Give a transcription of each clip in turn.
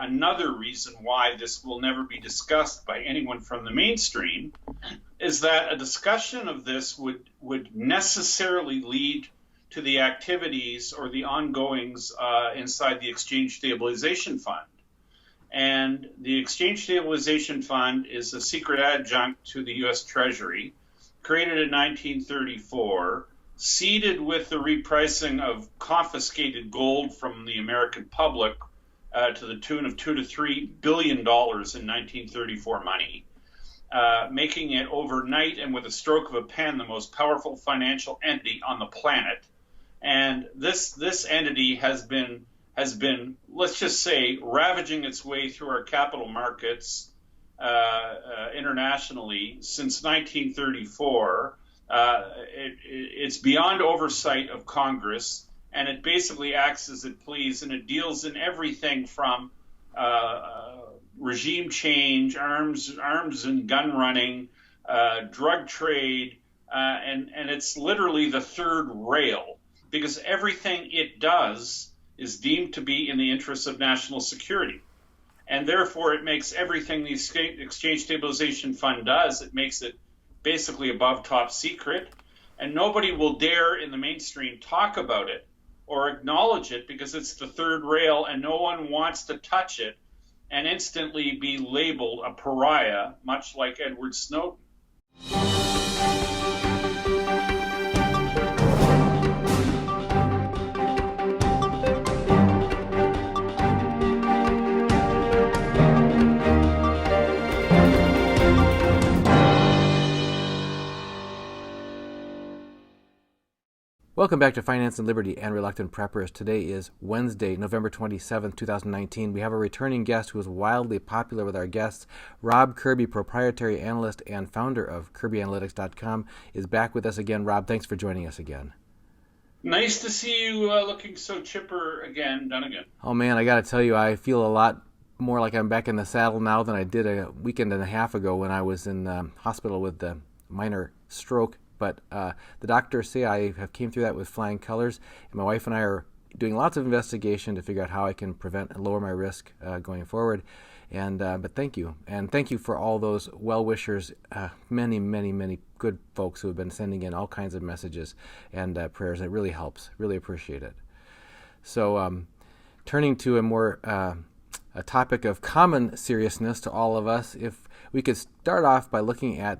another reason why this will never be discussed by anyone from the mainstream, is that a discussion of this would necessarily lead to the activities or the ongoings inside the Exchange Stabilization Fund. And the Exchange Stabilization Fund is a secret adjunct to the U.S. Treasury, created in 1934, seeded with the repricing of confiscated gold from the American public to the tune of $2 to $3 billion in 1934 money, making it overnight and with a stroke of a pen the most powerful financial entity on the planet. And this entity has been, let's just say, ravaging its way through our capital markets internationally since 1934. It's beyond oversight of Congress, and it basically acts as it please, and it deals in everything from regime change, arms and gun running, drug trade, and it's literally the third rail, because everything it does is deemed to be in the interests of national security. And therefore, it makes everything the Exchange Stabilization Fund does, it makes it basically above top secret. And nobody will dare in the mainstream talk about it or acknowledge it because it's the third rail and no one wants to touch it and instantly be labeled a pariah, much like Edward Snowden. Welcome back to Finance and Liberty and Reluctant Preppers. Today is Wednesday, November 27th, 2019. We have a returning guest who is wildly popular with our guests. Rob Kirby, proprietary analyst and founder of KirbyAnalytics.com, is back with us again. Rob, thanks for joining us again. Nice to see you looking so chipper again, Dunnigan. Oh man, I got to tell you, I feel a lot more like I'm back in the saddle now than I did a weekend and a half ago when I was in the hospital with the minor stroke. But the doctors say I have came through that with flying colors, and my wife and I are doing lots of investigation to figure out how I can prevent and lower my risk going forward. And but thank you, and thank you for all those well-wishers, many good folks who have been sending in all kinds of messages and prayers. It really helps. Really appreciate it. So turning to a more a topic of common seriousness to all of us, if we could start off by looking at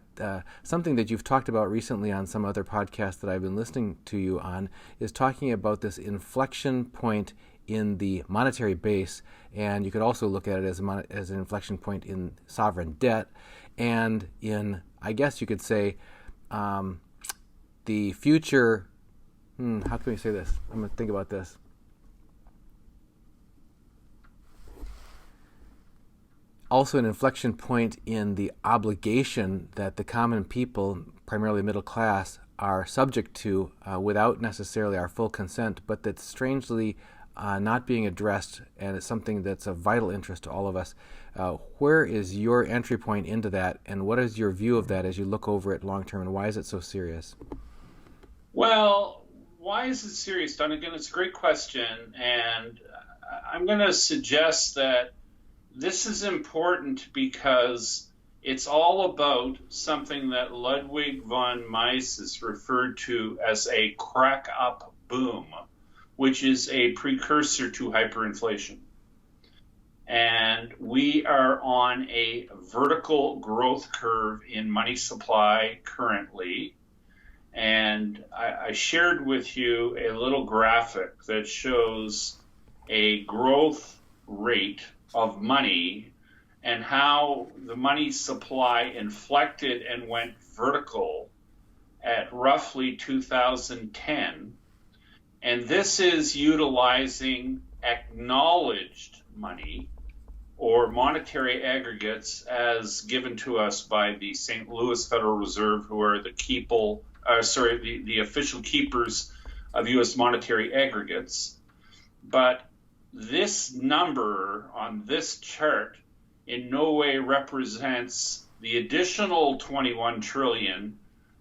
something that you've talked about recently on some other podcast that I've been listening to you on, is talking about this inflection point in the monetary base, and you could also look at it as an inflection point in sovereign debt, and in, I guess you could say, the future, how can we say this? I'm going to think about this. Also an inflection point in the obligation that the common people, primarily middle class, are subject to without necessarily our full consent, but that's strangely not being addressed, and it's something that's of vital interest to all of us. Where is your entry point into that, and what is your view of that as you look over it long term, and why is it so serious? Well, why is it serious, Don? Again, it's a great question, and I'm going to suggest that this is important because it's all about something that Ludwig von Mises referred to as a crack-up boom, which is a precursor to hyperinflation. And we are on a vertical growth curve in money supply currently. And I shared with you a little graphic that shows a growth rate of money and how the money supply inflected and went vertical at roughly 2010. And this is utilizing acknowledged money or monetary aggregates as given to us by the St. Louis Federal Reserve, who are the official keepers of U.S. monetary aggregates. But this number on this chart in no way represents the additional 21 trillion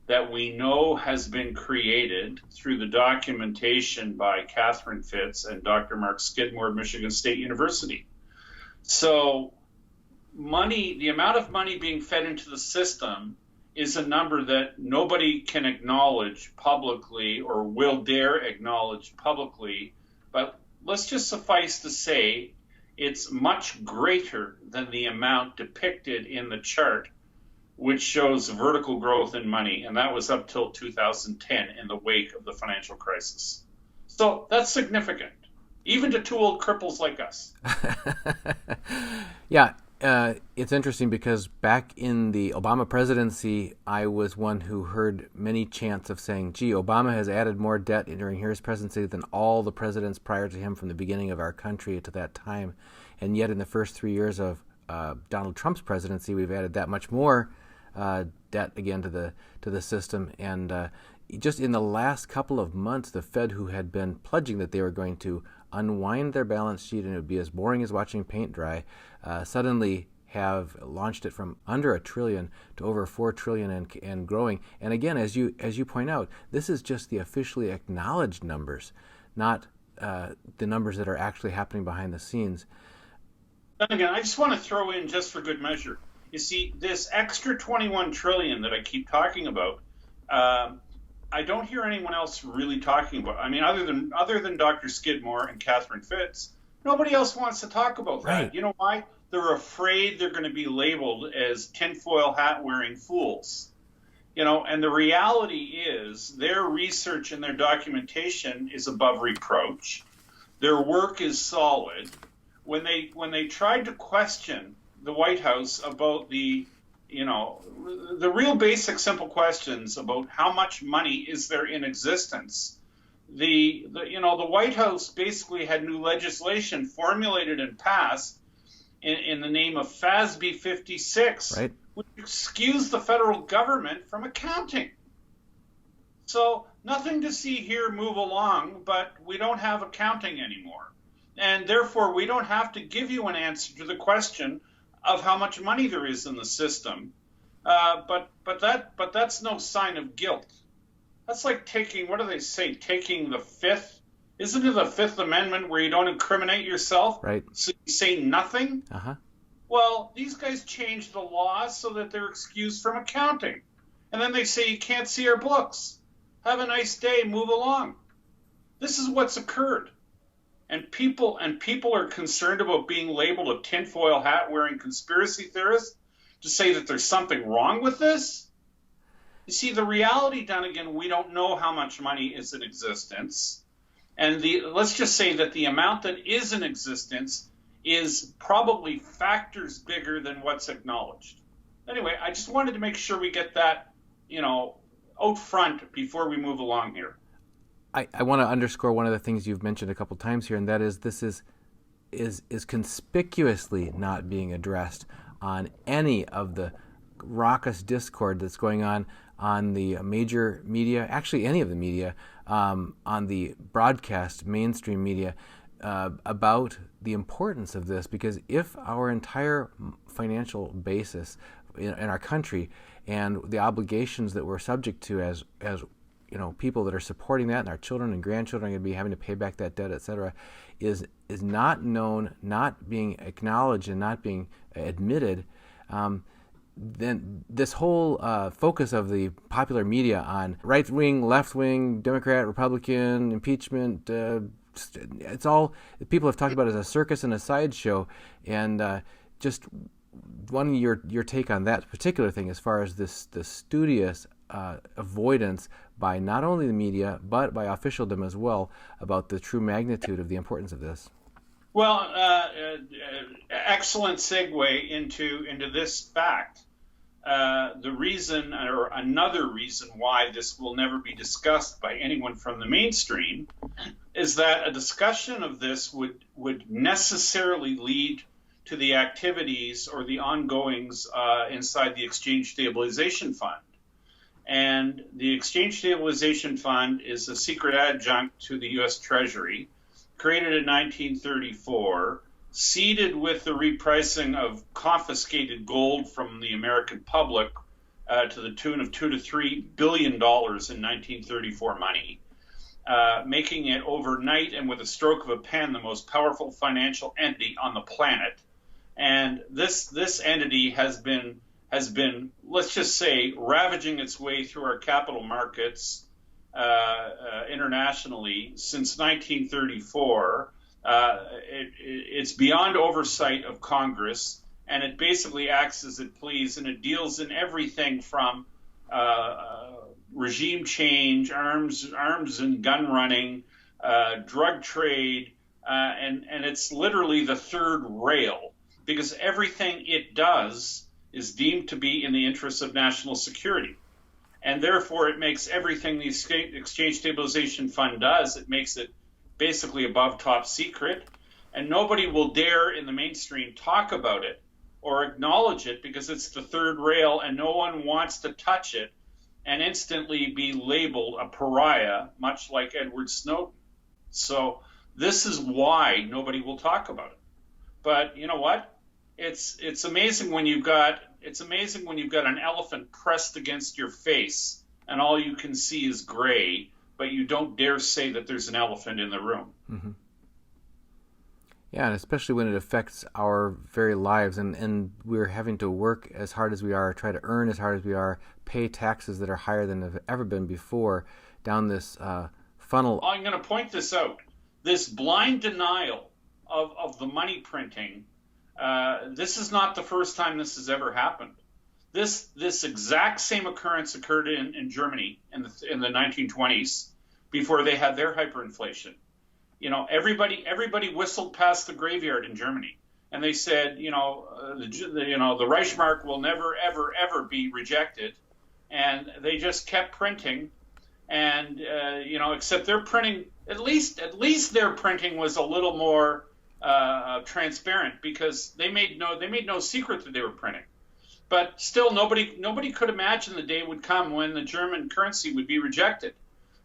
that we know has been created through the documentation by Catherine Fitz and Dr. Mark Skidmore of Michigan State University. So money, the amount of money being fed into the system is a number that nobody can acknowledge publicly or will dare acknowledge publicly. But let's just suffice to say it's much greater than the amount depicted in the chart, which shows vertical growth in money. And that was up till 2010 in the wake of the financial crisis. So that's significant, even to two old cripples like us. Yeah. It's interesting because back in the Obama presidency, I was one who heard many chants of saying, gee, Obama has added more debt during his presidency than all the presidents prior to him from the beginning of our country to that time. And yet in the first 3 years of Donald Trump's presidency, we've added that much more debt again to the system. And just in the last couple of months, the Fed, who had been pledging that they were going to unwind their balance sheet and it would be as boring as watching paint dry, suddenly have launched it from under $1 trillion to over $4 trillion and growing. And again, as you point out, this is just the officially acknowledged numbers, not the numbers that are actually happening behind the scenes. And again, I just want to throw in, just for good measure, you see, this extra 21 trillion that I keep talking about, I don't hear anyone else really talking about. I mean, other than Dr. Skidmore and Catherine Fitz, nobody else wants to talk about that. Right. You know why? They're afraid they're going to be labeled as tinfoil hat wearing fools. You know, and the reality is their research and their documentation is above reproach. Their work is solid. When they tried to question the White House about the real basic simple questions about how much money is there in existence, the White House basically had new legislation formulated and passed in the name of FASB 56, right, which excused the federal government from accounting. So nothing to see here, move along, but we don't have accounting anymore. And therefore, we don't have to give you an answer to the question of how much money there is in the system. But that's no sign of guilt. That's like taking, what do they say, taking the fifth? Isn't it the Fifth Amendment where you don't incriminate yourself? Right. So you say nothing? Uh-huh. Well, these guys changed the law so that they're excused from accounting. And then they say you can't see our books. Have a nice day, move along. This is what's occurred. And people are concerned about being labeled a tinfoil hat wearing conspiracy theorist to say that there's something wrong with this. You see, the reality, Dunnigan, we don't know how much money is in existence. And let's just say that the amount that is in existence is probably factors bigger than what's acknowledged. Anyway, I just wanted to make sure we get that, out front before we move along here. I want to underscore one of the things you've mentioned a couple times here, and that is this is conspicuously not being addressed on any of the raucous discord that's going on the major media, actually any of the media, on the broadcast mainstream media, about the importance of this. Because if our entire financial basis in our country and the obligations that we're subject to as people that are supporting that, and our children and grandchildren are going to be having to pay back that debt, et cetera, is not known, not being acknowledged, and not being admitted, then this whole focus of the popular media on right-wing, left-wing, Democrat, Republican, impeachment, it's all people have talked about as a circus and a sideshow. And just wanting your take on that particular thing as far as the studious avoidance by not only the media but by officialdom as well about the true magnitude of the importance of this. Well, excellent segue into this fact. The reason, or another reason, why this will never be discussed by anyone from the mainstream is that a discussion of this would necessarily lead to the activities or the ongoings inside the Exchange Stabilization Fund. And the Exchange Stabilization Fund is a secret adjunct to the U.S. Treasury, created in 1934, seeded with the repricing of confiscated gold from the American public to the tune of $2 to $3 billion in 1934 money, making it overnight and with a stroke of a pen the most powerful financial entity on the planet. And this entity has been, let's just say, ravaging its way through our capital markets internationally since 1934. It's beyond oversight of Congress, and it basically acts as it please, and it deals in everything from regime change, arms and gun running, drug trade, and it's literally the third rail, because everything it does is deemed to be in the interests of national security. And therefore, it makes everything the Exchange Stabilization Fund does, it makes it basically above top secret. And nobody will dare in the mainstream talk about it or acknowledge it, because it's the third rail and no one wants to touch it and instantly be labeled a pariah, much like Edward Snowden. So this is why nobody will talk about it. But you know what? It's amazing when you've got an elephant pressed against your face and all you can see is gray, but you don't dare say that there's an elephant in the room. Mm-hmm. Yeah, and especially when it affects our very lives, and we're having to work as hard as we are, try to earn as hard as we are, pay taxes that are higher than have ever been before, down this funnel. I'm going to point this out. This blind denial of the money printing, this is not the first time this has ever happened. This exact same occurrence occurred in Germany in the 1920s, before they had their hyperinflation. You know, everybody whistled past the graveyard in Germany, and they said, the Reichsmark will never, ever, ever be rejected, and they just kept printing, and except their printing, at least their printing was a little more transparent, because they made no secret that they were printing. But still, nobody could imagine the day would come when the German currency would be rejected.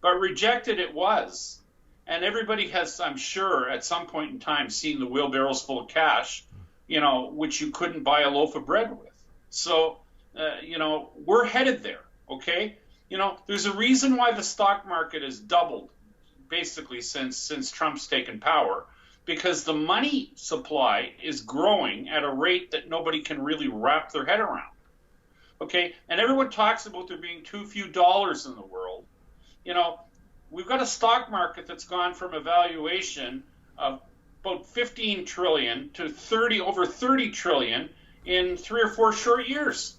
But rejected it was. And everybody has, I'm sure, at some point in time seen the wheelbarrows full of cash, which you couldn't buy a loaf of bread with. So, we're headed there, okay? There's a reason why the stock market has doubled, basically, since Trump's taken power, because the money supply is growing at a rate that nobody can really wrap their head around, okay? And everyone talks about there being too few dollars in the world. We've got a stock market that's gone from a valuation of about 15 trillion to over 30 trillion in 3 or 4 short years.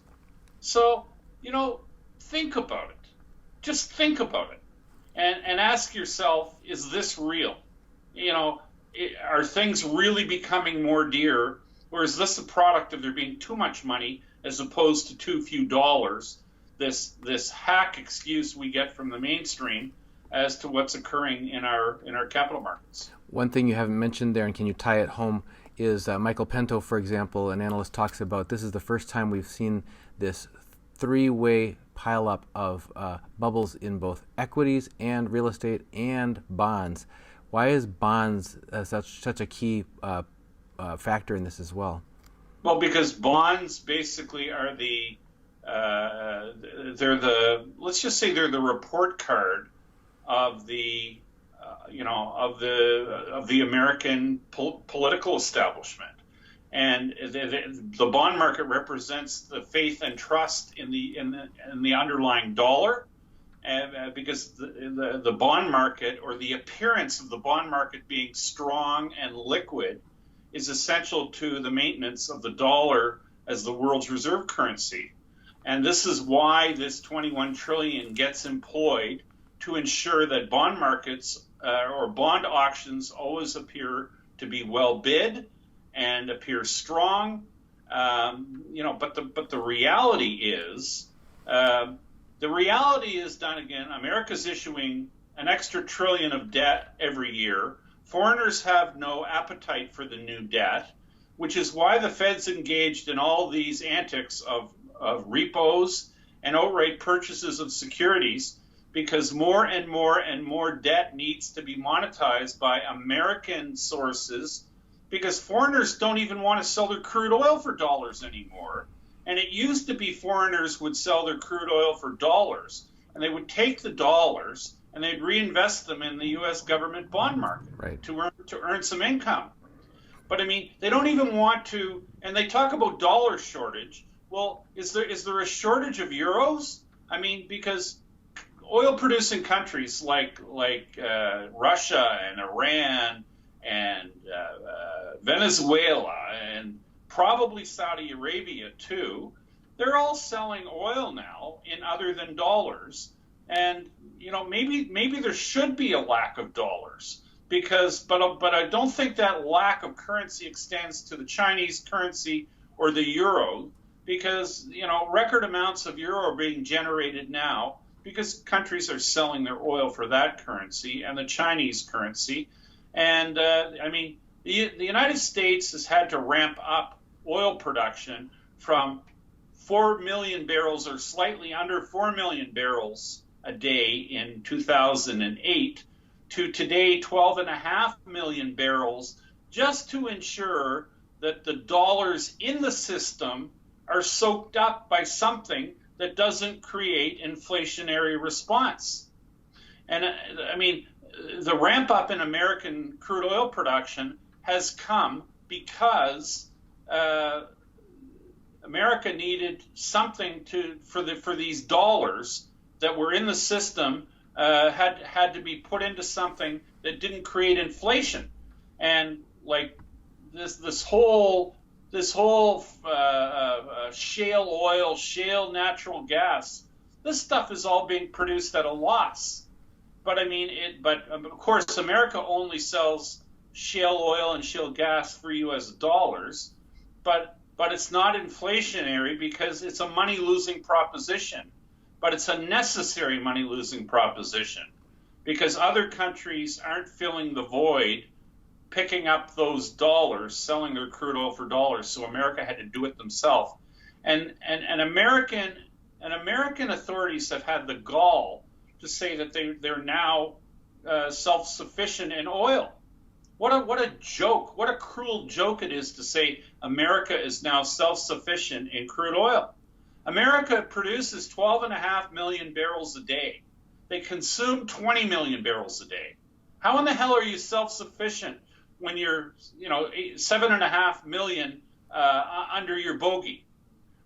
So, think about it. Just think about it. And ask yourself, is this real? Are things really becoming more dear, or is this a product of there being too much money as opposed to too few dollars? This hack excuse we get from the mainstream as to what's occurring in our capital markets. One thing you haven't mentioned there, and can you tie it home, is Michael Pinto, for example, an analyst, talks about this is the first time we've seen this three-way pileup of bubbles in both equities and real estate and bonds. Why is bonds such a key factor in this as well? Well, because bonds basically are let's just say they're the report card of the American political establishment, and the bond market represents the faith and trust in the underlying dollar, because the bond market, or the appearance of the bond market being strong and liquid, is essential to the maintenance of the dollar as the world's reserve currency. And this is why this 21 trillion gets employed to ensure that bond markets or bond auctions always appear to be well bid and appear strong. But the reality is, done again. America's issuing an extra trillion of debt every year. Foreigners have no appetite for the new debt, which is why the Fed's engaged in all these antics of repos and outright purchases of securities, because more and more and more debt needs to be monetized by American sources, because foreigners don't even want to sell their crude oil for dollars anymore. And it used to be foreigners would sell their crude oil for dollars, and they would take the dollars and they'd reinvest them in the U.S. government bond market, right, to earn some income. But I mean, they don't even want to, and they talk about dollar shortage. Well, is there a shortage of euros? I mean, because oil-producing countries like Russia and Iran and Venezuela and probably Saudi Arabia too, they're all selling oil now in other than dollars. And maybe there should be a lack of dollars but I don't think that lack of currency extends to the Chinese currency or the euro, because record amounts of euro are being generated now because countries are selling their oil for that currency and the Chinese currency. And I mean, the United States has had to ramp up oil production from 4 million barrels or slightly under 4 million barrels a day in 2008 to today 12.5 million barrels, just to ensure that the dollars in the system are soaked up by something that doesn't create inflationary response. And I mean, the ramp up in American crude oil production has come because America needed something for these dollars that were in the system had to be put into something that didn't create inflation. And like this whole shale oil, shale natural gas, this stuff is all being produced at a loss. But I mean, but of course, America only sells shale oil and shale gas for U.S. dollars, but it's not inflationary because it's a money-losing proposition. But it's a necessary money-losing proposition because other countries aren't filling the void, picking up those dollars, selling their crude oil for dollars. So America had to do it themselves. And American authorities have had the gall to say that they're now self-sufficient in oil. What a joke! What a cruel joke it is to say America is now self-sufficient in crude oil. America produces 12.5 million barrels a day. They consume 20 million barrels a day. How in the hell are you self-sufficient when you're 7.5 million under your bogey?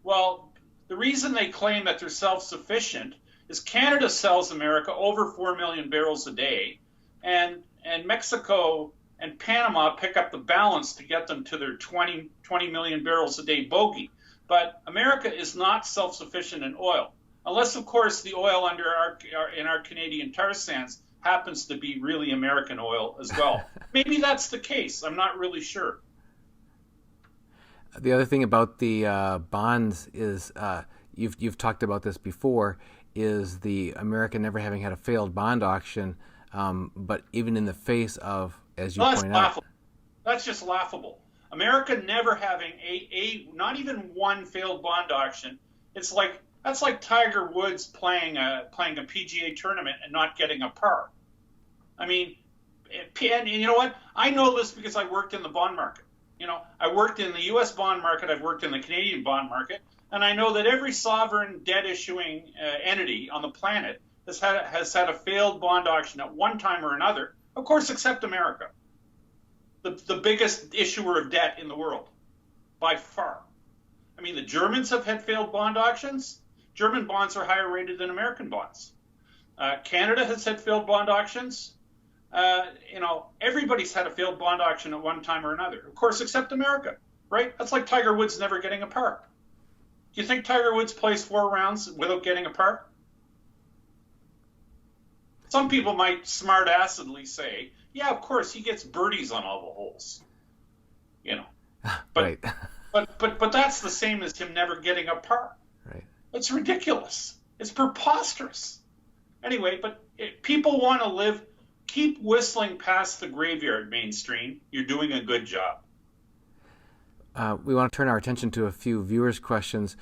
Well, the reason they claim that they're self-sufficient is Canada sells America over 4 million barrels a day, and Mexico and Panama pick up the balance to get them to their 20 million barrels a day bogey. But America is not self-sufficient in oil, unless, of course, the oil in our Canadian tar sands happens to be really American oil as well. Maybe that's the case. I'm not really sure. The other thing about the bonds is you've talked about this before, is the America never having had a failed bond auction, but even in the face of, as you point out, that's just laughable. America never having not even one failed bond auction. That's like Tiger Woods playing a PGA tournament and not getting a par. I mean, and you know what? I know this because I worked in the bond market. I worked in the U.S. bond market. I've worked in the Canadian bond market, and I know that every sovereign debt issuing entity on the planet has had a failed bond auction at one time or another. Of course, except America. The biggest issuer of debt in the world, by far. I mean, the Germans have had failed bond auctions. German bonds are higher rated than American bonds. Canada has had failed bond auctions. Everybody's had a failed bond auction at one time or another, of course, except America, right? That's like Tiger Woods never getting a par. Do you think Tiger Woods plays 4 rounds without getting a par? Some people might smart-assedly say, yeah, of course, he gets birdies on all the holes, But, right. but that's the same as him never getting a par. Right. It's ridiculous. It's preposterous. Anyway, but people want to keep whistling past the graveyard, mainstream. You're doing a good job. We want to turn our attention to a few viewers' questions.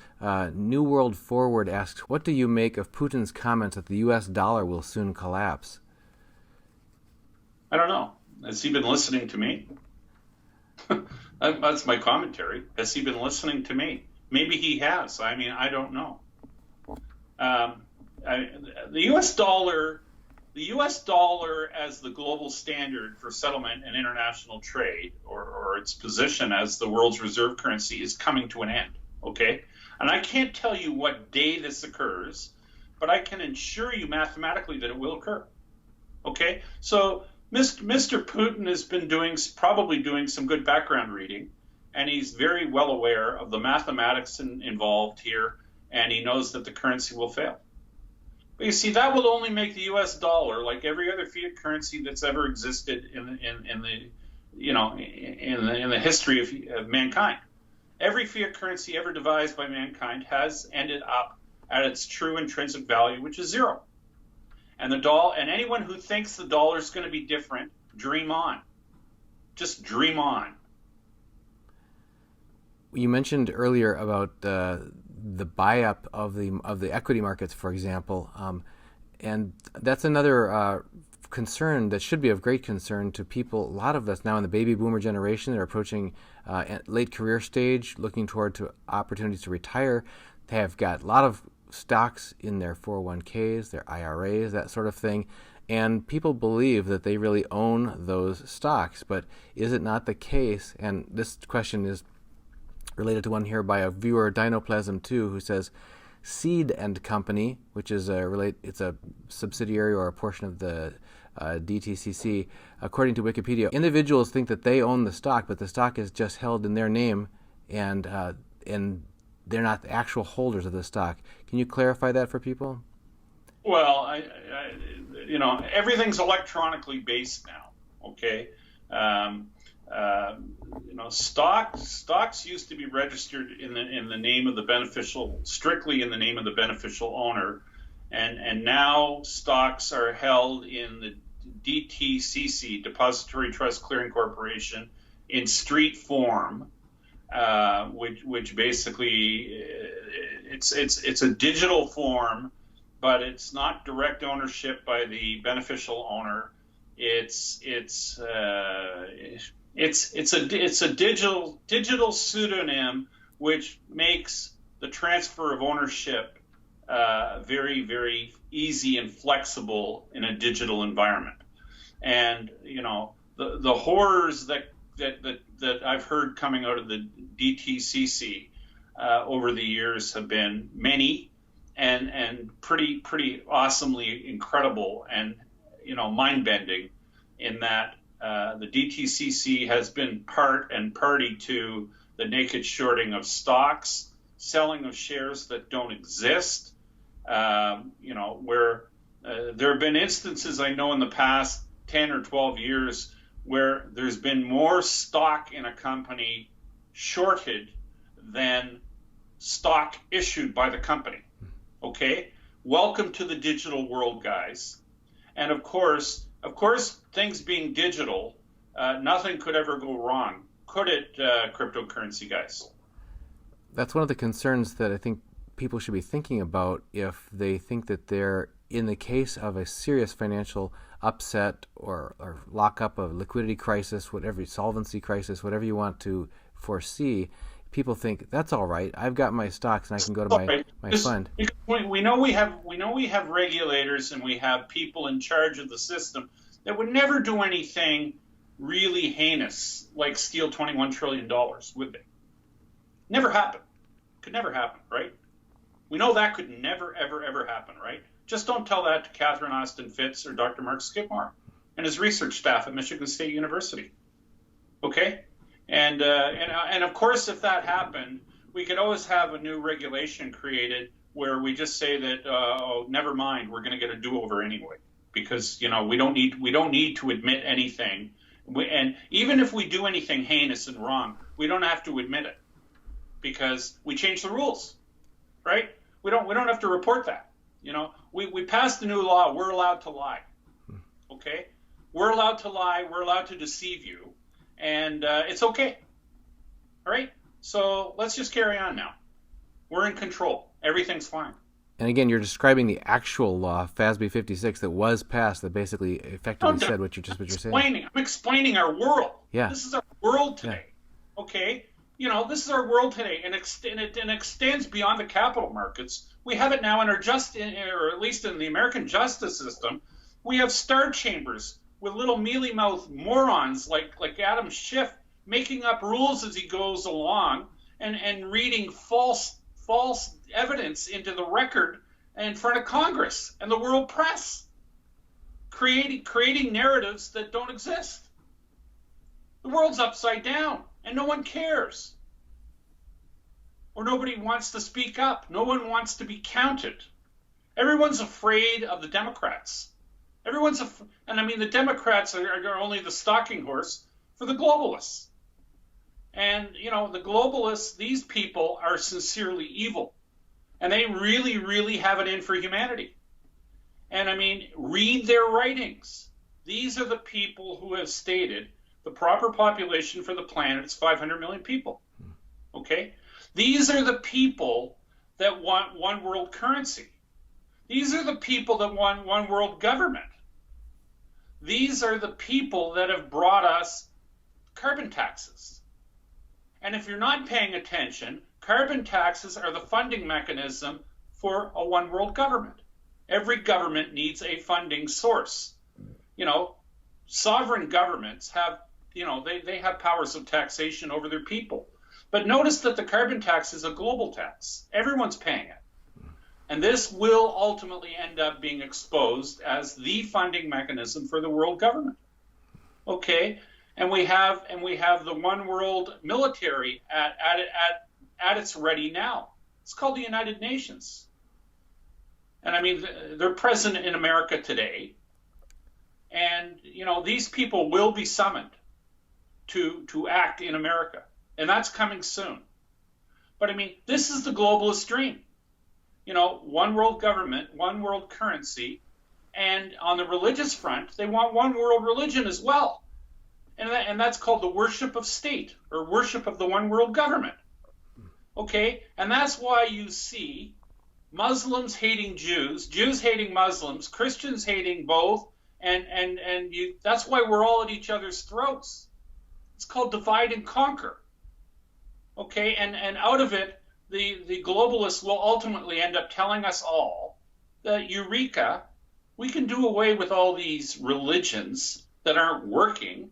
New World Forward asks, what do you make of Putin's comments that the U.S. dollar will soon collapse? I don't know. Has he been listening to me? That's my commentary. Has he been listening to me? Maybe he has. I mean, I don't know. The U.S. dollar the U.S. dollar as the global standard for settlement and international trade, or its position as the world's reserve currency, is coming to an end, okay? And I can't tell you what day this occurs, but I can assure you mathematically that it will occur, okay? So Mr. Putin has been probably doing some good background reading, and he's very well aware of the mathematics involved here, and he knows that the currency will fail. But you see, that will only make the U.S. dollar, like every other fiat currency that's ever existed in the history of mankind. Every fiat currency ever devised by mankind has ended up at its true intrinsic value, which is zero. And anyone who thinks the dollar is going to be different, dream on. Just dream on. You mentioned earlier about the buy-up of the equity markets, for example, and that's another concern that should be of great concern to people. A lot of us now in the baby boomer generation that are approaching late career stage, looking toward to opportunities to retire. They have got a lot of stocks in their 401ks, their IRAs, that sort of thing, and people believe that they really own those stocks. But is it not the case? And this question is related to one here by a viewer, Dinoplasm 2, who says, Seed and Company, which is it's a subsidiary or a portion of the DTCC, according to Wikipedia, individuals think that they own the stock, but the stock is just held in their name, and they're not the actual holders of the stock. Can you clarify that for people? Well, everything's electronically based now. Okay. Stocks used to be registered in the name of the beneficial, strictly in the name of the beneficial owner, and now stocks are held in the DTCC, Depository Trust Clearing Corporation, in street form, which basically it's a digital form, but it's not direct ownership by the beneficial owner. It's a digital pseudonym, which makes the transfer of ownership very, very easy and flexible in a digital environment. And the horrors that I've heard coming out of the DTCC over the years have been many and pretty awesomely incredible and mind-bending, in that the DTCC has been part and party to the naked shorting of stocks, selling of shares that don't exist, where there have been instances, I know, in the past 10 or 12 years where there's been more stock in a company shorted than stock issued by the company. Okay? Welcome to the digital world, guys. And of course, things being digital, nothing could ever go wrong. Could it, cryptocurrency guys? That's one of the concerns that I think people should be thinking about if they think that they're in the case of a serious financial upset or lockup, of liquidity crisis, whatever, solvency crisis, whatever you want to foresee. People think that's all right. I've got my stocks and I can go to my fund. We know we have regulators and we have people in charge of the system that would never do anything really heinous like steal $21 trillion, would they? Never happen. Could never happen, right? We know that could never, ever, ever happen, right? Just don't tell that to Catherine Austin Fitts or Dr. Mark Skidmore and his research staff at Michigan State University. Okay? And of course, if that happened, we could always have a new regulation created where we just say that, oh, never mind, we're going to get a do-over anyway, because we don't need to admit anything. And even if we do anything heinous and wrong, we don't have to admit it because we change the rules, right? We don't have to report that. We passed the new law. We're allowed to lie. Okay, we're allowed to lie. We're allowed to deceive you. And it's okay. All right? So let's just carry on now. We're in control. Everything's fine. And again, you're describing the actual law, FASB 56, that was passed, that basically effectively said what you're saying. I'm explaining our world. Yeah. This is our world today. Yeah. Okay? This is our world today, and it extends beyond the capital markets. We have it now in our or at least in the American justice system. We have star chambers with little mealy-mouthed morons like Adam Schiff making up rules as he goes along and reading false evidence into the record in front of Congress and the world press, creating narratives that don't exist. The world's upside down, and no one cares. Or nobody wants to speak up. No one wants to be counted. Everyone's afraid of the Democrats. And I mean, the Democrats are only the stalking horse for the globalists. And, you know, the globalists, these people are sincerely evil. And they really, really have it in for humanity. And I mean, read their writings. These are the people who have stated the proper population for the planet is 500 million people. Okay? These are the people that want one world currency. These are the people that want one world government. These are the people that have brought us carbon taxes. And if you're not paying attention, carbon taxes are the funding mechanism for a one world government. Every government needs a funding source. You know, sovereign governments have, you know, they have powers of taxation over their people. But notice that the carbon tax is a global tax. Everyone's paying it. And this will ultimately end up being exposed as the funding mechanism for the world government. Okay? And we have the one world military at its ready now. It's called the United Nations. And I mean, they're present in America today. And, you know, these people will be summoned to act in America. And that's coming soon. But I mean, this is the globalist dream. You know, one world government, one world currency, and on the religious front, they want one world religion as well. And that's called the worship of state, or worship of the one world government. Okay? And that's why you see Muslims hating Jews, Jews hating Muslims, Christians hating both, and that's why we're all at each other's throats. It's called divide and conquer. Okay, and out of it, the globalists will ultimately end up telling us all that, eureka, we can do away with all these religions that aren't working,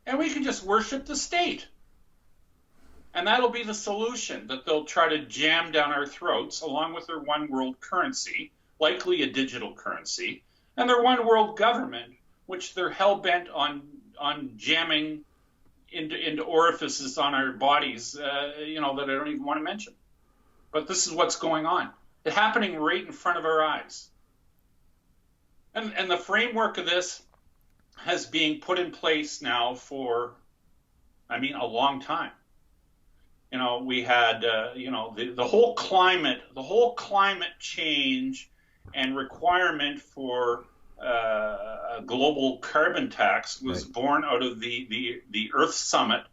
and we can just worship the state. And that'll be the solution that they'll try to jam down our throats, along with their one world currency, likely a digital currency, and their one world government, which they're hell-bent on jamming into orifices on our bodies, you know, that I don't even want to mention. But this is what's going on. It's happening right in front of our eyes. And the framework of this has been put in place now for, I mean, a long time. You know, we had, you know, the whole climate change and requirement for a global carbon tax was born out of the Earth Summit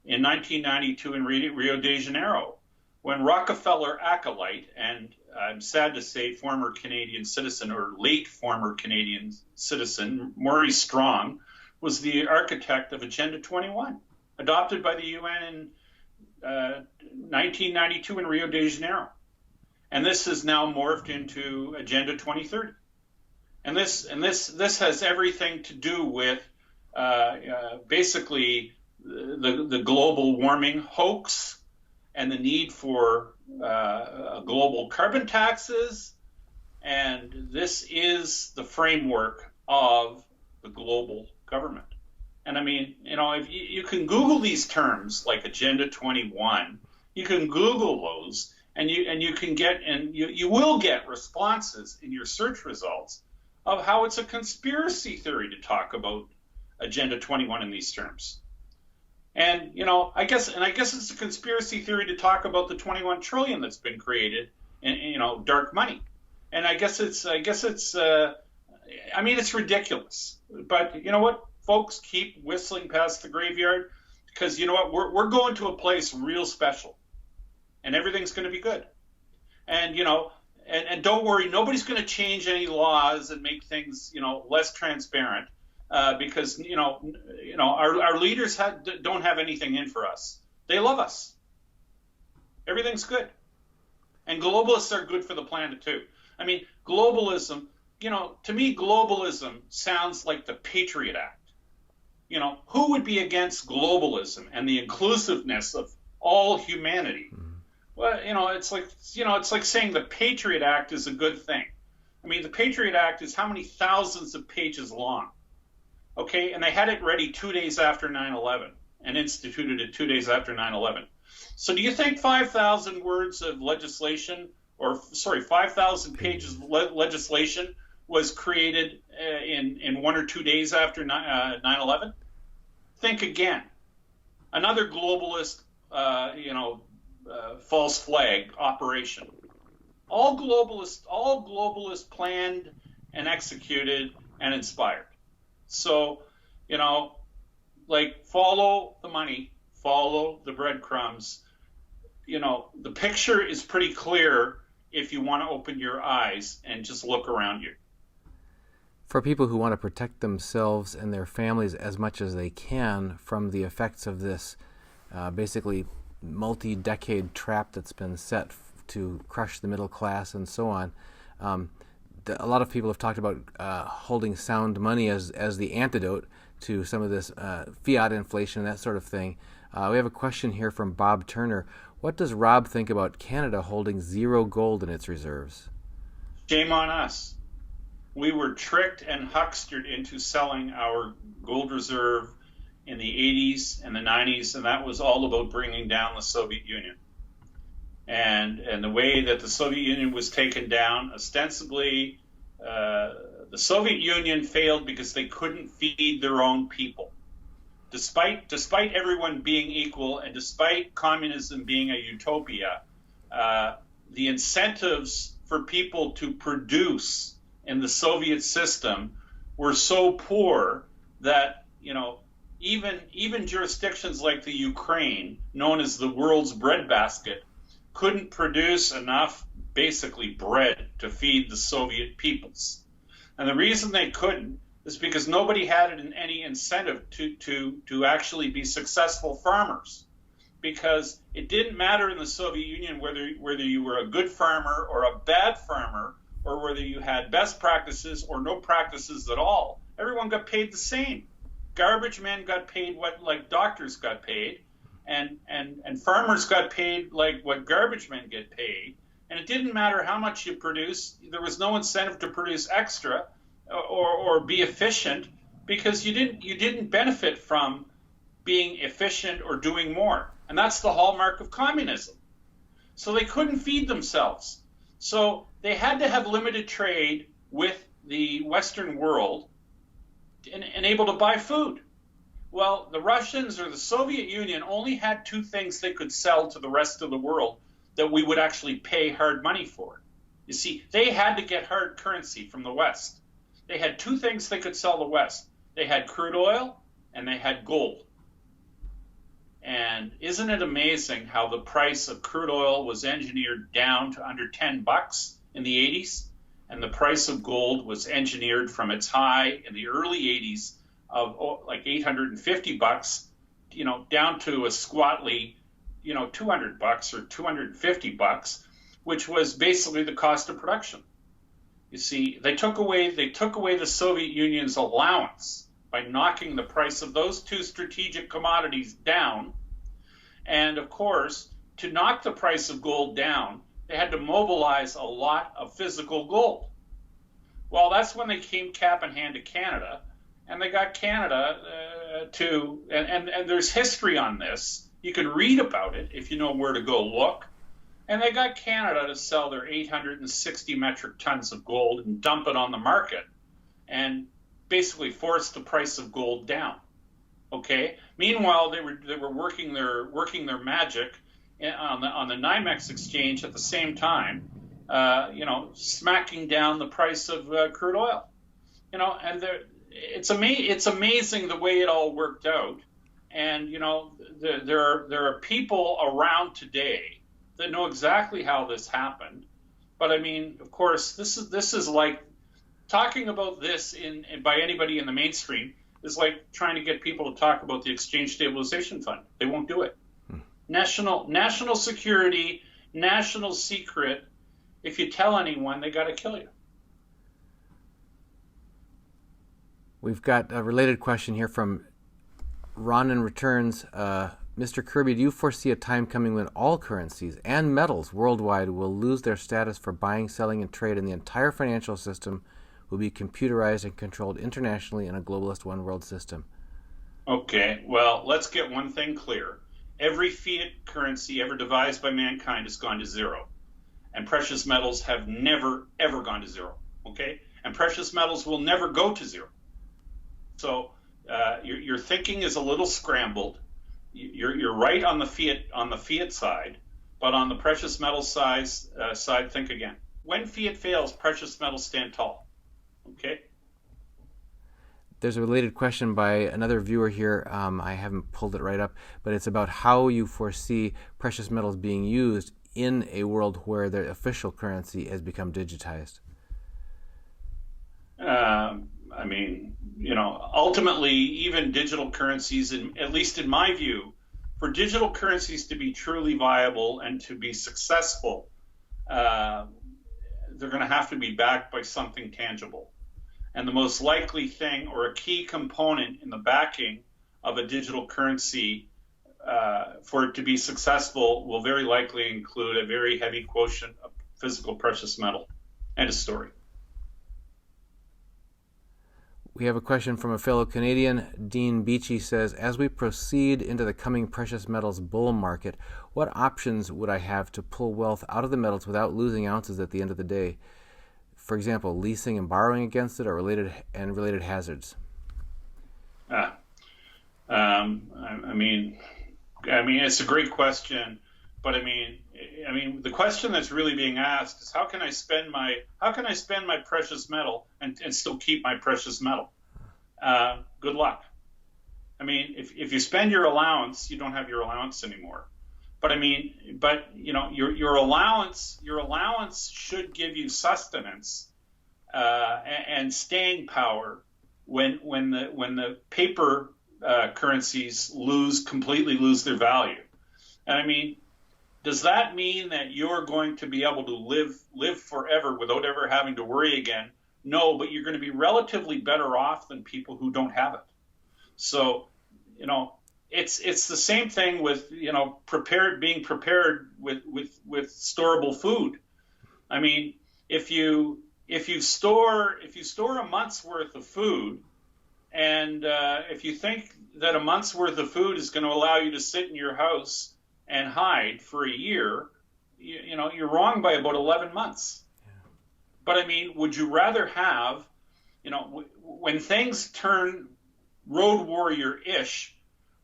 in 1992 in Rio de Janeiro, when Rockefeller acolyte, and I'm sad to say former Canadian citizen, or late former Canadian citizen, Maurice Strong, was the architect of Agenda 21, adopted by the UN in 1992 in Rio de Janeiro. And this has now morphed into Agenda 2030. And this has everything to do with basically the global warming hoax and the need for global carbon taxes. And this is the framework of the global government. And I mean, you know, if you can Google these terms like Agenda 21, you can Google those, and you can get, and you will get responses in your search results of how it's a conspiracy theory to talk about Agenda 21 in these terms. And, you know, I guess it's a conspiracy theory to talk about the 21 trillion that's been created in, you know, dark money. And I mean, it's ridiculous. But you know what, folks, keep whistling past the graveyard, because you know what, we're going to a place real special, and everything's going to be good. And, you know, and don't worry, nobody's going to change any laws and make things, you know, less transparent, because you know our leaders don't have anything in for us. They love us. Everything's good, and globalists are good for the planet too. I mean, globalism to me, globalism sounds like the Patriot Act. Who would be against globalism and the inclusiveness of all humanity? Well, it's like saying the Patriot Act is a good thing. I mean, the Patriot Act is how many thousands of pages long? Okay, and they had it ready 2 days after 9/11 and instituted it 2 days after 9/11. So do you think 5,000 words of legislation, 5,000 pages of legislation was created in 1 or 2 days after 9/11? Think again. Another globalist, false flag operation. All globalists planned and executed and inspired. So, follow the money, follow the breadcrumbs. The picture is pretty clear if you want to open your eyes and just look around you. For people who want to protect themselves and their families as much as they can from the effects of this basically multi-decade trap that's been set to crush the middle class and so on, a lot of people have talked about holding sound money as the antidote to some of this fiat inflation, that sort of thing. We have a question here from Bob Turner. What does Rob think about Canada holding zero gold in its reserves? Shame on us. We were tricked and huckstered into selling our gold reserve in the 80s and the 90s, and that was all about bringing down the Soviet Union. And the way that the Soviet Union was taken down, ostensibly, the Soviet Union failed because they couldn't feed their own people. Despite everyone being equal and despite communism being a utopia, the incentives for people to produce in the Soviet system were so poor that, even jurisdictions like the Ukraine, known as the world's breadbasket, couldn't produce enough, basically, bread to feed the Soviet peoples. And the reason they couldn't is because nobody had any incentive to actually be successful farmers. Because it didn't matter in the Soviet Union whether you were a good farmer or a bad farmer, or whether you had best practices or no practices at all. Everyone got paid the same. Garbage men got paid like doctors got paid, and farmers got paid like what garbage men get paid. And it didn't matter how much you produce. There was no incentive to produce extra or be efficient, because you didn't benefit from being efficient or doing more. And that's the hallmark of communism. So they couldn't feed themselves. So they had to have limited trade with the Western world and able to buy food. Well, the Russians or the Soviet Union only had two things they could sell to the rest of the world that we would actually pay hard money for. You see, they had to get hard currency from the West. They had two things they could sell the West. They had crude oil and they had gold. And isn't it amazing how the price of crude oil was engineered down to under $10 in the 80s, and the price of gold was engineered from its high in the early 80s of like $850, down to a squatly, $200 or $250, which was basically the cost of production. You see, they took away the Soviet Union's allowance by knocking the price of those two strategic commodities down. And of course, to knock the price of gold down, they had to mobilize a lot of physical gold. Well, that's when they came cap in hand to Canada, and they got Canada and there's history on this. You can read about it if you know where to go look. And they got Canada to sell their 860 metric tons of gold and dump it on the market, and basically force the price of gold down. Okay. Meanwhile, they were working their magic on the NYMEX exchange at the same time, smacking down the price of crude oil. And it's amazing the way it all worked out. And there are people around today that know exactly how this happened. But I mean, of course, this is like talking about this by anybody in the mainstream is like trying to get people to talk about the Exchange Stabilization Fund. They won't do it. National security, national secret. If you tell anyone, they got to kill you. We've got a related question here from Ronan Returns. Mr. Kirby, do you foresee a time coming when all currencies and metals worldwide will lose their status for buying, selling, and trade, and the entire financial system will be computerized and controlled internationally in a globalist one world system? Okay, well, let's get one thing clear. Every fiat currency ever devised by mankind has gone to zero. And precious metals have never, ever gone to zero. Okay? And precious metals will never go to zero. So your thinking is a little scrambled. You're right on the fiat side, but on the precious metal side, think again. When fiat fails, precious metals stand tall. Okay. There's a related question by another viewer here. I haven't pulled it right up, but it's about how you foresee precious metals being used in a world where the official currency has become digitized. I mean, ultimately, even digital currencies, at least in my view, for digital currencies to be truly viable and to be successful, they're going to have to be backed by something tangible. And the most likely thing, or a key component in the backing of a digital currency for it to be successful, will very likely include a very heavy quotient of physical precious metal. End of story. We have a question from a fellow Canadian. Dean Beachy says, as we proceed into the coming precious metals bull market, what options would I have to pull wealth out of the metals without losing ounces at the end of the day? For example, leasing and borrowing against it, or related hazards? I mean, it's a great question, but I mean, the question that's really being asked is how can I spend my precious metal and still keep my precious metal? Good luck. I mean, if you spend your allowance, you don't have your allowance anymore. But your allowance should give you sustenance and staying power when the paper currencies completely lose their value. And I mean, does that mean that you're going to be able to live forever without ever having to worry again? No, but you're going to be relatively better off than people who don't have it. So, it's the same thing with being prepared with storable food. I mean, if you store a month's worth of food, and if you think that a month's worth of food is going to allow you to sit in your house and hide for a year, you're wrong by about 11 months. Yeah. But I mean, would you rather have, when things turn road warrior-ish,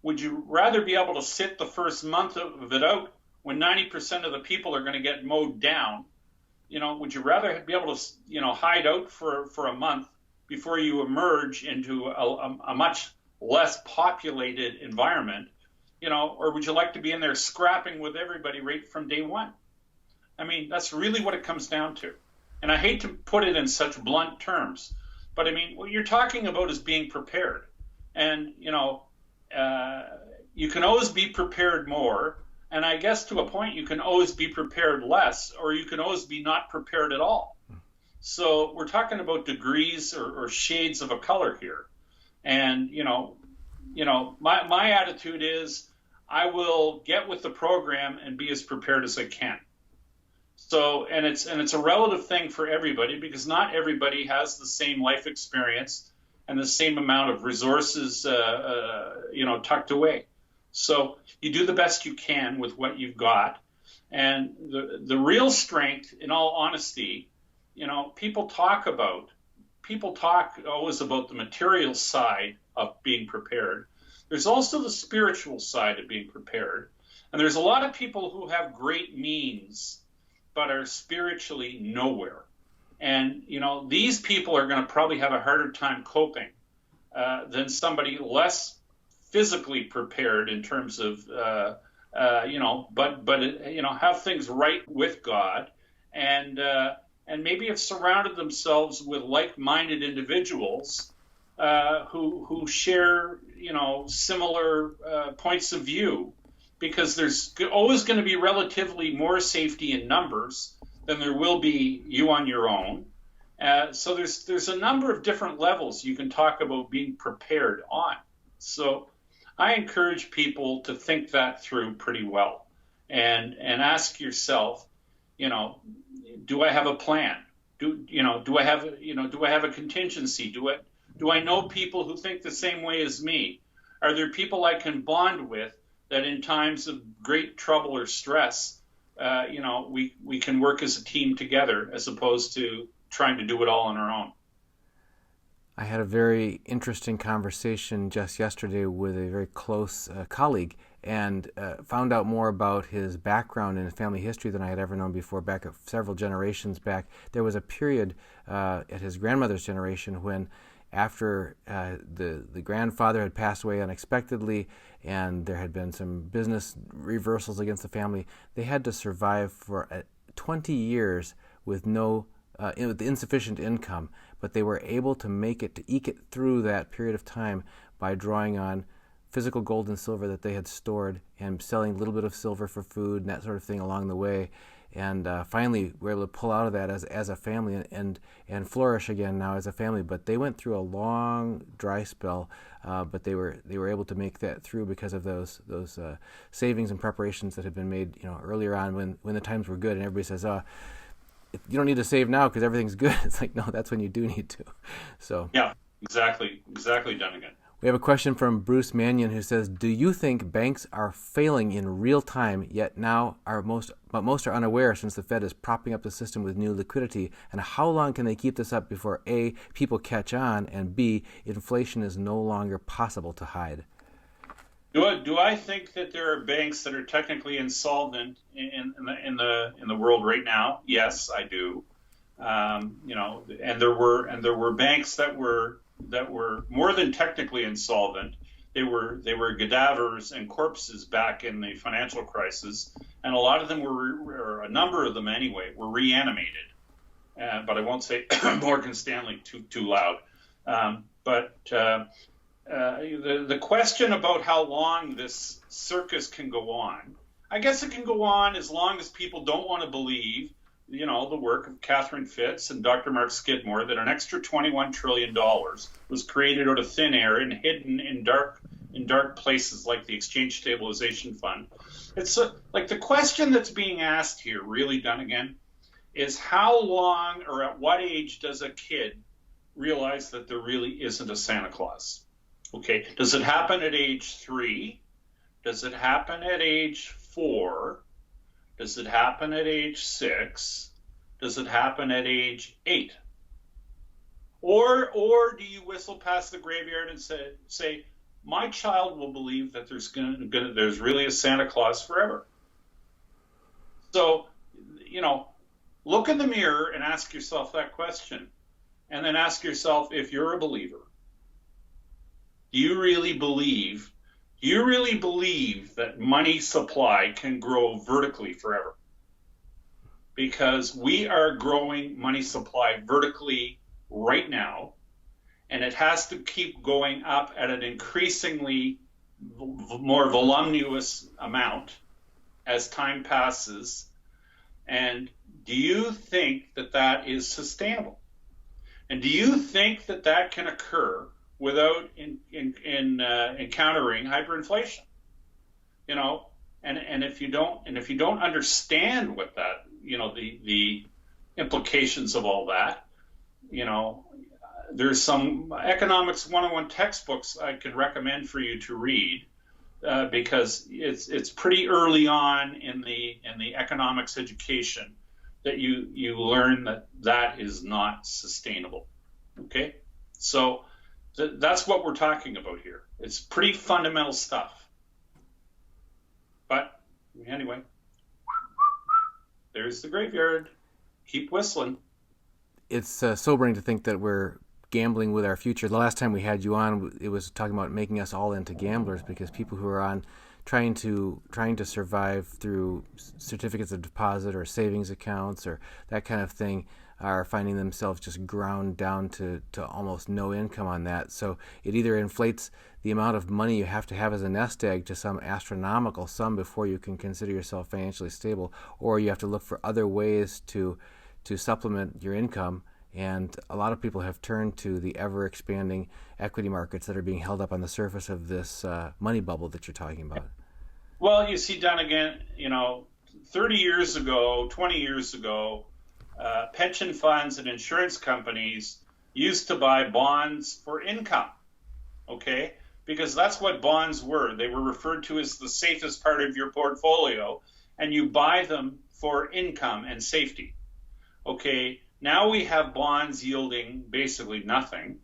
would you rather be able to sit the first month of it out when 90% of the people are going to get mowed down? Would you rather be able to, hide out for a month before you emerge into a much less populated environment? Or would you like to be in there scrapping with everybody right from day one? I mean, that's really what it comes down to. And I hate to put it in such blunt terms, but I mean, what you're talking about is being prepared. And, you can always be prepared more. And I guess to a point, you can always be prepared less, or you can always be not prepared at all. So we're talking about degrees or shades of a color here. And, my attitude is, I will get with the program and be as prepared as I can. So, and it's a relative thing for everybody, because not everybody has the same life experience and the same amount of resources, tucked away. So you do the best you can with what you've got. And the real strength, in all honesty, people talk always about the material side of being prepared. There's also the spiritual side of being prepared. And there's a lot of people who have great means, but are spiritually nowhere. And, these people are going to probably have a harder time coping than somebody less physically prepared in terms of, have things right with God, and maybe have surrounded themselves with like-minded individuals who share, similar points of view, because there's always going to be relatively more safety in numbers than there will be you on your own. So there's a number of different levels you can talk about being prepared on. So I encourage people to think that through pretty well, and ask yourself, you know, do I have a plan? Do I have a contingency? Do I know people who think the same way as me? Are there people I can bond with that in times of great trouble or stress, we can work as a team together as opposed to trying to do it all on our own? I had a very interesting conversation just yesterday with a very close colleague and found out more about his background and his family history than I had ever known before. Back several generations there was a period at his grandmother's generation when, after the grandfather had passed away unexpectedly and there had been some business reversals against the family, they had to survive for 20 years with with insufficient income, but they were able to eke it through that period of time by drawing on physical gold and silver that they had stored and selling a little bit of silver for food and that sort of thing along the way. And finally, we were able to pull out of that as a family and flourish again now as a family. But they went through a long dry spell, but they were able to make that through because of those savings and preparations that had been made, earlier on when the times were good. And everybody says, you don't need to save now because everything's good. It's like, no, that's when you do need to. So yeah, exactly, Dunnigan. We have a question from Bruce Mannion who says, do you think banks are failing in real time, yet now most are unaware since the Fed is propping up the system with new liquidity? And how long can they keep this up before A, people catch on, and B, inflation is no longer possible to hide? Do I think that there are banks that are technically insolvent in the world right now? Yes, I do. And there were banks that were more than technically insolvent. They were cadavers and corpses back in the financial crisis, and a lot of them or a number of them anyway, were reanimated. But I won't say Morgan Stanley too loud. The question about how long this circus can go on, I guess it can go on as long as people don't want to believe, the work of Catherine Fitz and Dr. Mark Skidmore, that an extra $21 trillion was created out of thin air and hidden in dark places like the Exchange Stabilization Fund. It's like the question that's being asked here, really, Dunnigan, is how long or at what age does a kid realize that there really isn't a Santa Claus? Okay, does it happen at age 3? Does it happen at age 4? Does it happen at age 6? Does it happen at age 8? Or do you whistle past the graveyard and say my child will believe that there's really a Santa Claus forever? So, look in the mirror and ask yourself that question, and then ask yourself, if you're a believer, do you really believe that money supply can grow vertically forever? Because we are growing money supply vertically right now, and it has to keep going up at an increasingly more voluminous amount as time passes. And do you think that is sustainable? And do you think that can occur without encountering hyperinflation? And if you don't understand what that, the implications of all that, there's some economics 101 textbooks I could recommend for you to read, because it's pretty early on in the economics education that you learn that is not sustainable. Okay, so that's what we're talking about here. It's pretty fundamental stuff. But anyway, there's the graveyard. Keep whistling. It's sobering to think that we're gambling with our future. The last time we had you on, it was talking about making us all into gamblers, because people who are trying to survive through certificates of deposit or savings accounts or that kind of thing are finding themselves just ground down to almost no income on that. So it either inflates the amount of money you have to have as a nest egg to some astronomical sum before you can consider yourself financially stable, or you have to look for other ways to supplement your income And a lot of people have turned to the ever-expanding equity markets that are being held up on the surface of this money bubble that you're talking about. Well, you see, Dunnigan, 30 years ago, 20 years ago, pension funds and insurance companies used to buy bonds for income, okay? Because that's what bonds were. They were referred to as the safest part of your portfolio, and you buy them for income and safety, okay? Now we have bonds yielding basically nothing,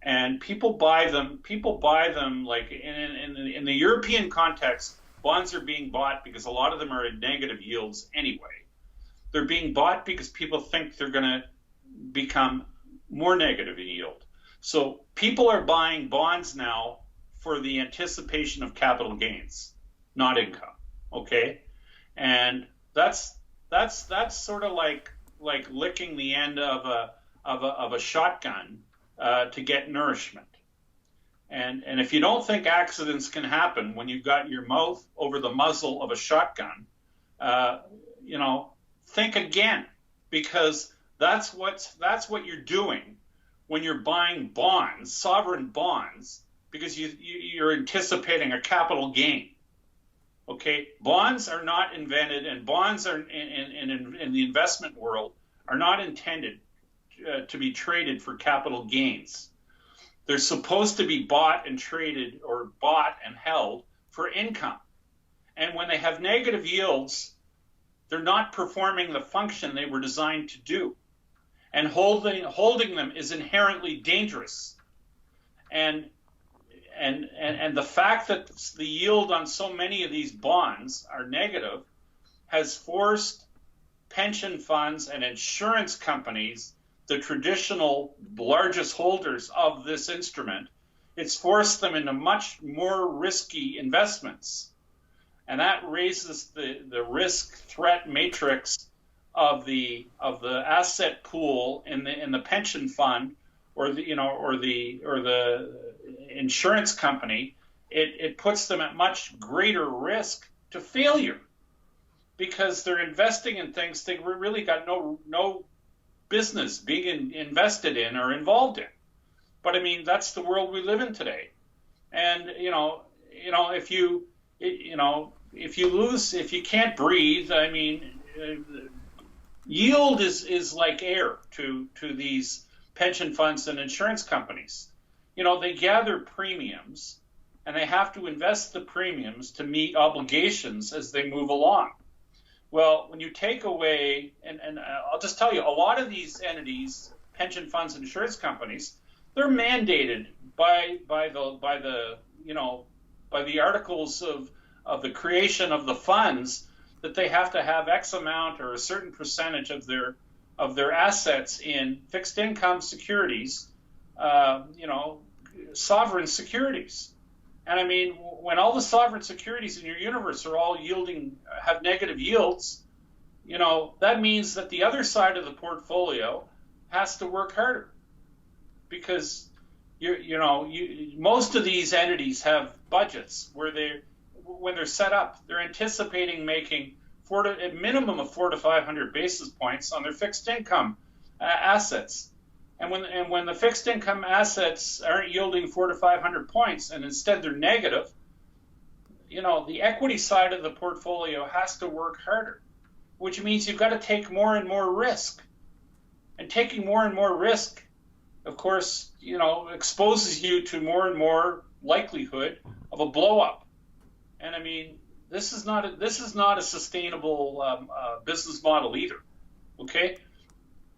and people buy them. People buy them like in the European context. Bonds are being bought because a lot of them are at negative yields anyway. They're being bought because people think they're going to become more negative in yield. So people are buying bonds now for the anticipation of capital gains, not income. Okay, and that's sort of like licking the end of a shotgun to get nourishment. And if you don't think accidents can happen when you've got your mouth over the muzzle of a shotgun, think again, because that's what you're doing when you're buying bonds, sovereign bonds, because you're anticipating a capital gain. Okay, bonds are not invented, and bonds are in the investment world are not intended to be traded for capital gains. They're supposed to be bought and traded, or bought and held for income. And when they have negative yields, they're not performing the function they were designed to do. And holding them is inherently dangerous. And the fact that the yield on so many of these bonds are negative has forced pension funds and insurance companies, the traditional largest holders of this instrument, it's forced them into much more risky investments. And that raises the risk threat matrix of the asset pool in the pension fund or the insurance company. It puts them at much greater risk to failure because they're investing in things they really got no business being invested in or involved in. But I mean, that's the world we live in today. And if you can't breathe, I mean, yield is like air to these pension funds and insurance companies. They gather premiums and they have to invest the premiums to meet obligations as they move along. Well, when you take away, and I'll just tell you, a lot of these entities, pension funds, and insurance companies, they're mandated by the articles of the creation of the funds that they have to have X amount or a certain percentage of their assets in fixed income securities, sovereign securities. And I mean, when all the sovereign securities in your universe are all have negative yields, that means that the other side of the portfolio has to work harder because most of these entities have budgets where when they're set up, they're anticipating making a minimum of 400 to 500 basis points on their fixed income assets. And when the fixed income assets aren't yielding 400 to 500 points, and instead they're negative, the equity side of the portfolio has to work harder, which means you've got to take more and more risk. And taking more and more risk, of course, exposes you to more and more likelihood of a blow up. And I mean, this is not a sustainable business model either. Okay.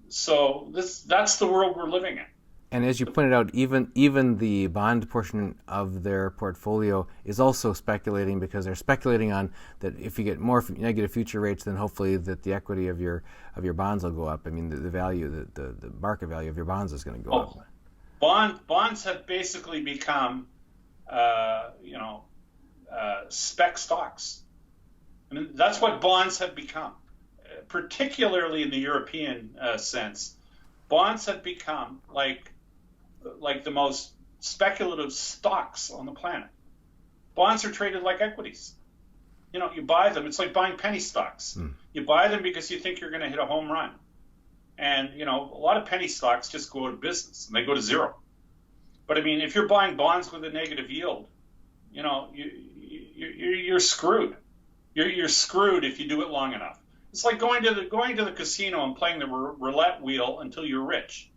So that's the world we're living in. And as you pointed out, even the bond portion of their portfolio is also speculating because they're speculating on that if you get more negative future rates, then hopefully that the equity of your bonds will go up. I mean, the value, the market value of your bonds is going to go up. Bonds have basically become, spec stocks. I mean, that's what bonds have become. Particularly in the European sense, bonds have become like the most speculative stocks on the planet. Bonds are traded like equities. You buy them. It's like buying penny stocks. You buy them because you think you're going to hit a home run. And, a lot of penny stocks just go out of business and they go to zero. But I mean, if you're buying bonds with a negative yield, you're screwed. You're screwed if you do it long enough. It's like going to the casino and playing the roulette wheel until you're rich.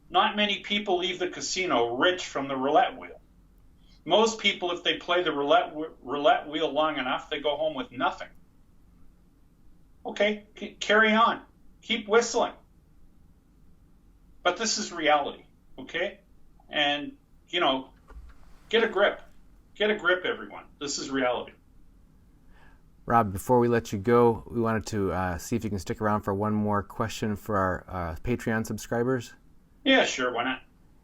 Not many people leave the casino rich from the roulette wheel. Most people, if they play the roulette wheel long enough, they go home with nothing. Okay, carry on. Keep whistling. But this is reality, okay? And, get a grip. Get a grip, everyone. This is reality. Rob, before we let you go, we wanted to see if you can stick around for one more question for our Patreon subscribers. Yeah, sure. Why not?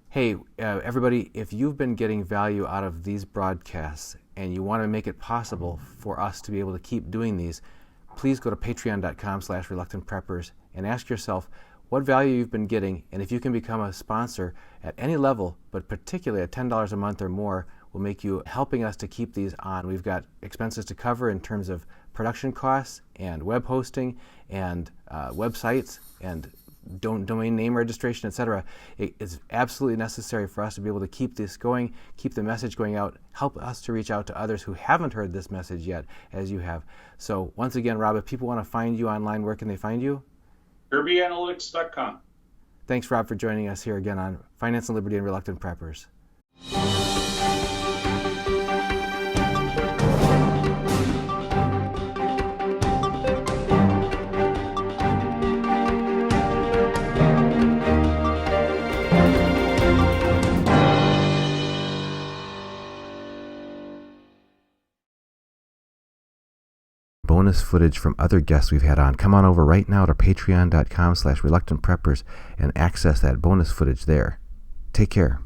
Hey, everybody, if you've been getting value out of these broadcasts and you want to make it possible for us to be able to keep doing these, please go to patreon.com/ReluctantPreppers and ask yourself what value you've been getting, and if you can become a sponsor at any level, but particularly at $10 a month or more, will make you helping us to keep these on. We've got expenses to cover in terms of production costs and web hosting and websites and domain name registration, etc. It is absolutely necessary for us to be able to keep this going, keep the message going out, help us to reach out to others who haven't heard this message yet, as you have. So once again, Rob, if people want to find you online, where can they find you? KirbyAnalytics.com. Thanks, Rob, for joining us here again on Finance and Liberty and Reluctant Preppers. Bonus footage from other guests we've had on. Come on over right now to patreon.com/ReluctantPreppers and access that bonus footage there. Take care.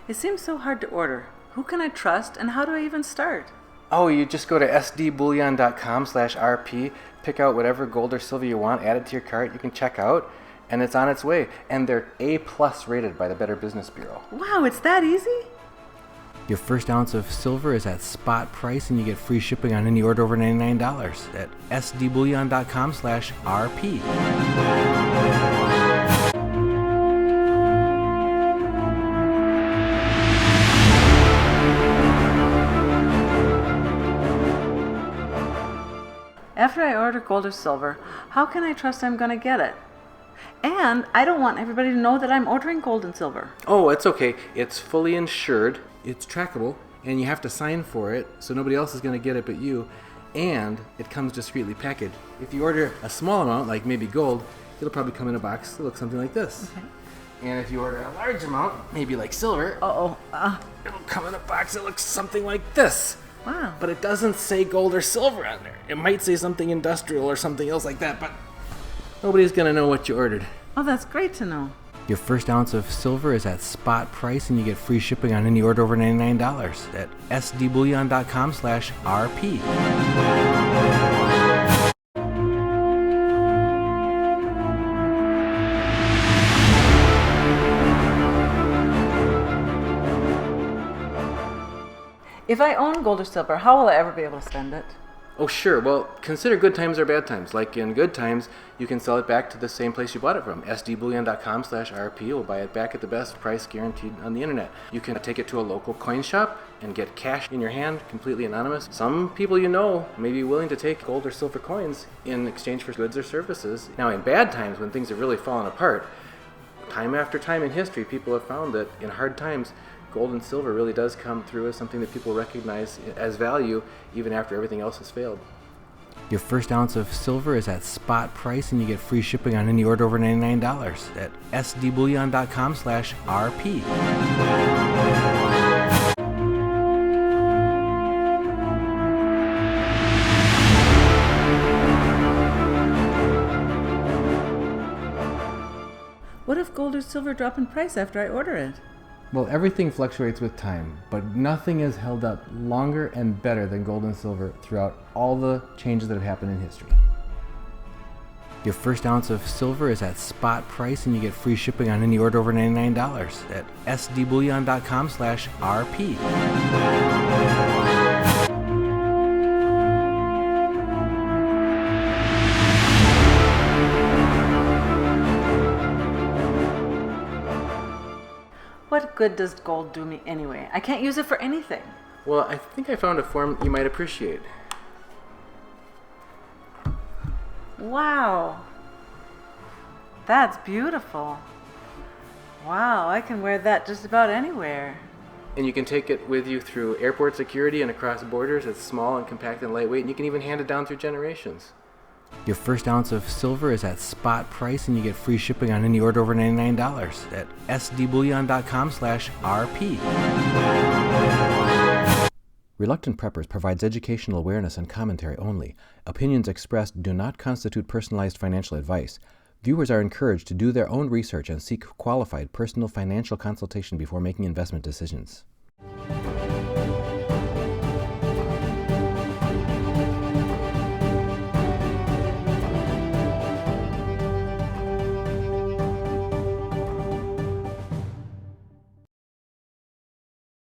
It seems so hard to order. Who can I trust and how do I even start? Oh, you just go to sdbullion.com/RP, pick out whatever gold or silver you want, add it to your cart, you can check out, and it's on its way. And they're A+ rated by the Better Business Bureau. Wow, it's that easy? Your first ounce of silver is at spot price, and you get free shipping on any order over $99 at sdbullion.com/RP. After I order gold or silver, how can I trust I'm going to get it? And I don't want everybody to know that I'm ordering gold and silver. Oh, it's okay. It's fully insured, it's trackable, and you have to sign for it, so nobody else is going to get it but you, and it comes discreetly packaged. If you order a small amount, like maybe gold, it'll probably come in a box that looks something like this. Okay. And if you order a large amount, maybe like silver, it'll come in a box that looks something like this. Wow. But it doesn't say gold or silver on there. It might say something industrial or something else like that, but nobody's going to know what you ordered. Oh, that's great to know. Your first ounce of silver is at spot price, and you get free shipping on any order over $99 at sdbullion.com/RP. If I own gold or silver, how will I ever be able to spend it? Oh, sure. Well, consider good times or bad times. Like in good times, you can sell it back to the same place you bought it from. sdbullion.com/RP will buy it back at the best price guaranteed on the internet. You can take it to a local coin shop and get cash in your hand, completely anonymous. Some people you know may be willing to take gold or silver coins in exchange for goods or services. Now, in bad times, when things have really fallen apart, time after time in history, people have found that in hard times, gold and silver really does come through as something that people recognize as value even after everything else has failed. Your first ounce of silver is at spot price, and you get free shipping on any order over $99 at sdbullion.com/RP. What if gold or silver drop in price after I order it? Well, everything fluctuates with time, but nothing is held up longer and better than gold and silver throughout all the changes that have happened in history. Your first ounce of silver is at spot price, and you get free shipping on any order over $99 at sdbullion.com/RP. What good does gold do me anyway? I can't use it for anything. Well, I think I found a form you might appreciate. Wow. That's beautiful. Wow, I can wear that just about anywhere. And you can take it with you through airport security and across borders. It's small and compact and lightweight, and you can even hand it down through generations. Your first ounce of silver is at spot price, and you get free shipping on any order over $99 at sdbullion.com/RP. Reluctant Preppers provides educational awareness and commentary only. Opinions expressed do not constitute personalized financial advice. Viewers are encouraged to do their own research and seek qualified personal financial consultation before making investment decisions.